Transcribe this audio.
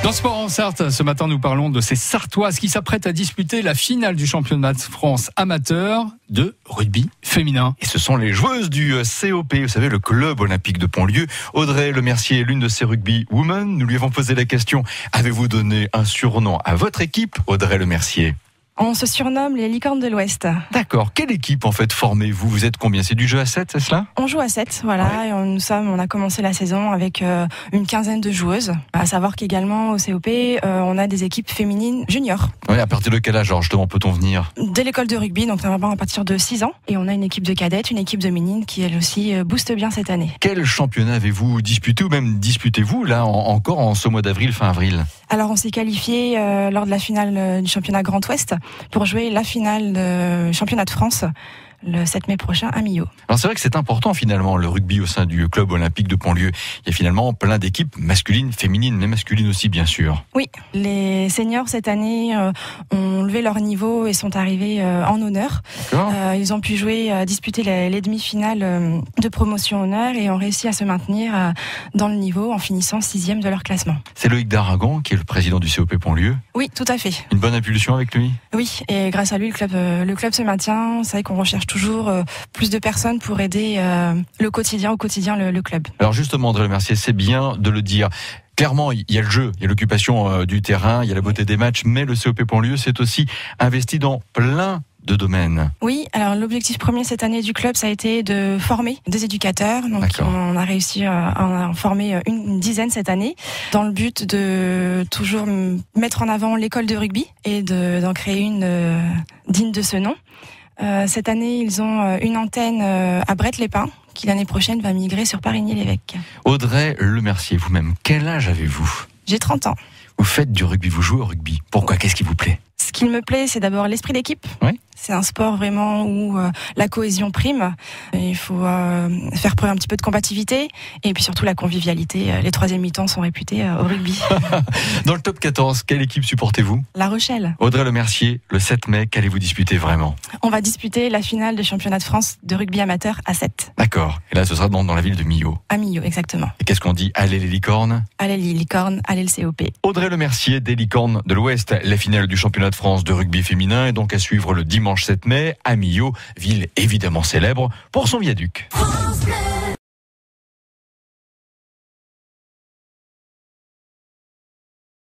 Dans Sport en Sarthe, ce matin, nous parlons de ces Sartoises qui s'apprêtent à disputer la finale du championnat de France amateur de rugby féminin. Et ce sont les joueuses du COP, vous savez, le club olympique de Pontlieu. Audrey Lemercier est l'une de ces rugby women. Nous lui avons posé la question, avez-vous donné un surnom à votre équipe, Audrey Lemercier ? On se surnomme les licornes de l'Ouest. D'accord. Quelle équipe en fait formez-vous ? Vous êtes combien ? C'est du jeu à 7, c'est cela ? On joue à 7, voilà. Ouais. Et on a commencé la saison avec une quinzaine de joueuses. À savoir qu'également au COP, on a des équipes féminines juniors. Oui, à partir de quel âge, justement, peut-on venir ? Dès l'école de rugby, donc normalement à partir de 6 ans. Et on a une équipe de cadettes, une équipe de ménines qui elle aussi booste bien cette année. Quel championnat avez-vous disputé ou même disputez-vous là encore en ce mois d'avril, fin avril ? Alors on s'est qualifié lors de la finale du championnat Grand Ouest pour jouer la finale du championnat de France le 7 mai prochain à Millau. Alors c'est vrai que c'est important finalement le rugby au sein du club olympique de Pontlieu. Il y a finalement plein d'équipes masculines, féminines, mais masculines aussi bien sûr. Oui, les seniors cette année ont levé leur niveau et sont arrivés en honneur. Ils ont pu disputer les demi-finales de promotion honneur et ont réussi à se maintenir dans le niveau en finissant 6e de leur classement. C'est Loïc Daragon qui est le président du COP Pontlieu. Oui, tout à fait. Une bonne impulsion avec lui ? Oui, et grâce à lui le club se maintient. C'est vrai qu'on recherche toujours plus de personnes pour aider au quotidien le club. Alors justement, Audrey Lemercier, c'est bien de le dire. Clairement, il y a le jeu, il y a l'occupation du terrain, il y a la beauté des matchs, mais le COP Pontlieu s'est aussi investi dans plein de domaines. Oui, alors l'objectif premier cette année du club, ça a été de former des éducateurs. Donc on a réussi à en former une dizaine cette année, dans le but de toujours mettre en avant l'école de rugby et d'en créer une digne de ce nom. Cette année, ils ont une antenne à Brette-les-Pins, qui l'année prochaine va migrer sur Parigny-l'Évêque. Audrey Lemercier, vous-même, quel âge avez-vous ? J'ai 30 ans. Vous faites du rugby, vous jouez au rugby. Pourquoi ? Qu'est-ce qui vous plaît ? Ce qui me plaît, c'est d'abord l'esprit d'équipe. Oui. C'est un sport vraiment où la cohésion prime. Il faut faire preuve un petit peu de combativité et puis surtout la convivialité. Les troisièmes mi-temps sont réputés au rugby. Dans le top 14, quelle équipe supportez-vous ? La Rochelle. Audrey Lemercier, le 7 mai, qu'allez-vous disputer vraiment ? On va disputer la finale du championnat de France de rugby amateur à 7. D'accord. Et là, ce sera dans la ville de Millau. À Millau, exactement. Et qu'est-ce qu'on dit ? Allez les licornes ? Allez les licornes, allez le COP. Audrey Lemercier, des licornes de l'Ouest. La finale du championnat de France de rugby féminin est donc à suivre le dimanche 7 mai à Millau, ville évidemment célèbre pour son viaduc.